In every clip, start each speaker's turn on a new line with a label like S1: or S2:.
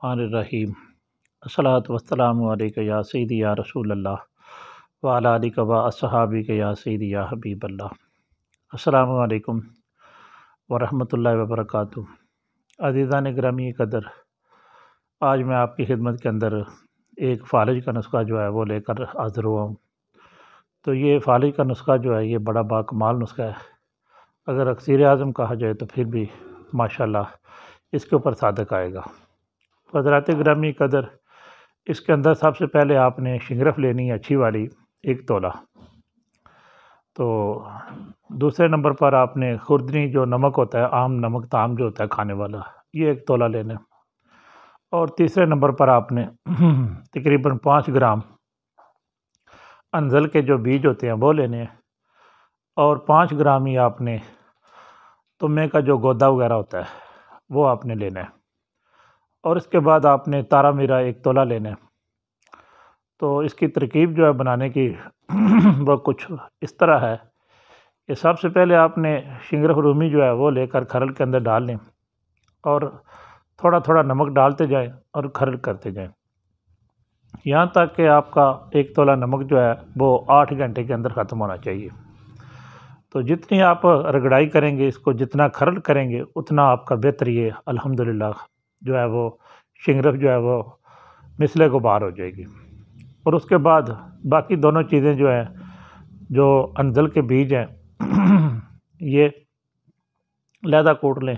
S1: الرحمن الرحیم الصلاۃ والسلام علیک یا سیدی یا رسول اللہ وعلی آلک و اصحابک یا سیدی یا حبیب اللہ۔ السلام علیکم ورحمۃ اللہ وبرکاتہ۔ عزیزان گرامی قدر، آج میں آپ کی خدمت کے اندر ایک فالج کا نسخہ جو ہے وہ لے کر حاضر ہوا ہوں۔ تو یہ فالج کا نسخہ جو ہے یہ بڑا باکمال نسخہ ہے، اگر اکسیر اعظم کہا جائے تو پھر بھی ماشاءاللہ اس کے اوپر صادق آئے گا۔ حضرات گرامی قدر، اس کے اندر سب سے پہلے آپ نے شنگرف لینی ہے اچھی والی 1 تولہ۔ تو دوسرے نمبر پر آپ نے خوردنی جو نمک ہوتا ہے، عام نمک طعام جو ہوتا ہے کھانے والا، یہ 1 تولہ لینا ہے۔ اور تیسرے نمبر پر آپ نے تقریباً 5 گرام انزل کے جو بیج ہوتے ہیں وہ لینے ہیں، اور 5 گرام ہی آپ نے تمے کا جو گودا وغیرہ ہوتا ہے وہ آپ نے لینا ہے۔ اور اس کے بعد آپ نے تارا میرا 1 تولہ لینا ہے۔ تو اس کی ترکیب جو ہے بنانے کی وہ کچھ اس طرح ہے کہ سب سے پہلے آپ نے شنگرف رومی جو ہے وہ لے کر کھرل کے اندر ڈال لیں، اور تھوڑا تھوڑا نمک ڈالتے جائیں اور کھرل کرتے جائیں، یہاں تک کہ آپ کا 1 تولہ نمک جو ہے وہ 8 گھنٹے کے اندر ختم ہونا چاہیے۔ تو جتنی آپ رگڑائی کریں گے، اس کو جتنا کھرل کریں گے، اتنا آپ کا بہتر یہ الحمدللہ جو ہے وہ شنگرف جو ہے وہ مثل غبار ہو جائے گی۔ اور اس کے بعد باقی دونوں چیزیں جو ہیں، جو انزل کے بیج ہیں یہ علیحدہ کوٹ لیں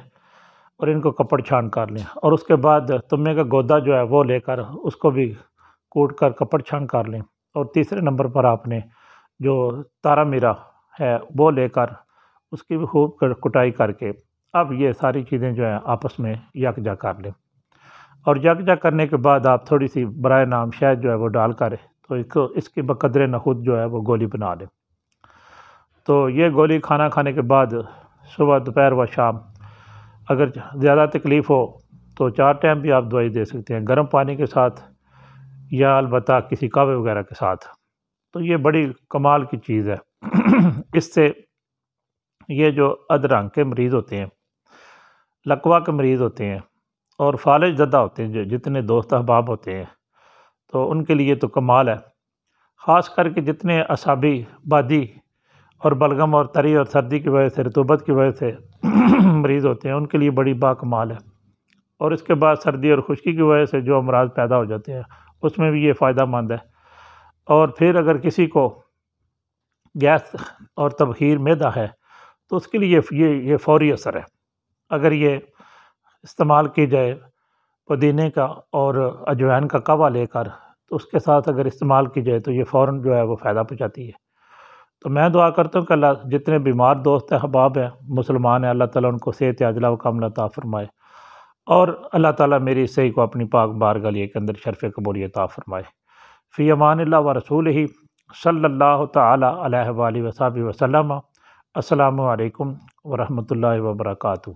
S1: اور ان کو کپڑ چھان کر لیں، اور اس کے بعد تمے کا گودا جو ہے وہ لے کر اس کو بھی کوٹ کر کپڑ چھان کر لیں، اور تیسرے نمبر پر آپ نے جو تارا میرا ہے وہ لے کر اس کی بھی خوب کٹائی کر کے اب یہ ساری چیزیں جو ہیں آپس میں یکجا کر لیں، اور یکجا کرنے کے بعد آپ تھوڑی سی برائے نام شہد جو ہے وہ ڈال کر تو اس کی بقدر نخود جو ہے وہ گولی بنا لیں۔ تو یہ گولی کھانا کھانے کے بعد صبح دوپہر و شام اگر زیادہ تکلیف ہو تو 4 ٹائم بھی آپ دوائی دے سکتے ہیں، گرم پانی کے ساتھ یا البتہ کسی قہوے وغیرہ کے ساتھ۔ تو یہ بڑی کمال کی چیز ہے۔ اس سے یہ جو ادرنگ کے مریض ہوتے ہیں، لقوا کے مریض ہوتے ہیں، اور فالج زدہ ہوتے ہیں، جو جتنے دوست احباب ہوتے ہیں، تو ان کے لیے تو کمال ہے۔ خاص کر کے جتنے اعصابی بادی اور بلغم اور تری اور سردی کی وجہ سے، رطوبت کی وجہ سے مریض ہوتے ہیں، ان کے لیے بڑی باکمال ہے۔ اور اس کے بعد سردی اور خشکی کی وجہ سے جو امراض پیدا ہو جاتے ہیں اس میں بھی یہ فائدہ مند ہے۔ اور پھر اگر کسی کو گیس اور تبخیر معدہ ہے تو اس کے لیے یہ فوری اثر ہے۔ اگر یہ استعمال کی جائے پودینے کا اور اجوائن کا قہوہ لے کر، تو اس کے ساتھ اگر استعمال کی جائے تو یہ فوراً جو ہے وہ فائدہ پہنچاتی ہے۔ تو میں دعا کرتا ہوں کہ اللہ جتنے بیمار دوست احباب ہیں، مسلمان ہیں، اللہ تعالیٰ ان کو صحت عاجلہ و کاملہ عطا فرمائے، اور اللہ تعالیٰ میری اس صحیح کو اپنی پاک بارگاہ کے اندر شرف قبولی عطا فرمائے۔ فی امان اللہ و رسولہ صلی اللہ تعالیٰ علیہ وآلہ وصحبہ وسلم۔ السلام علیکم ورحمۃ اللہ وبرکاتہ۔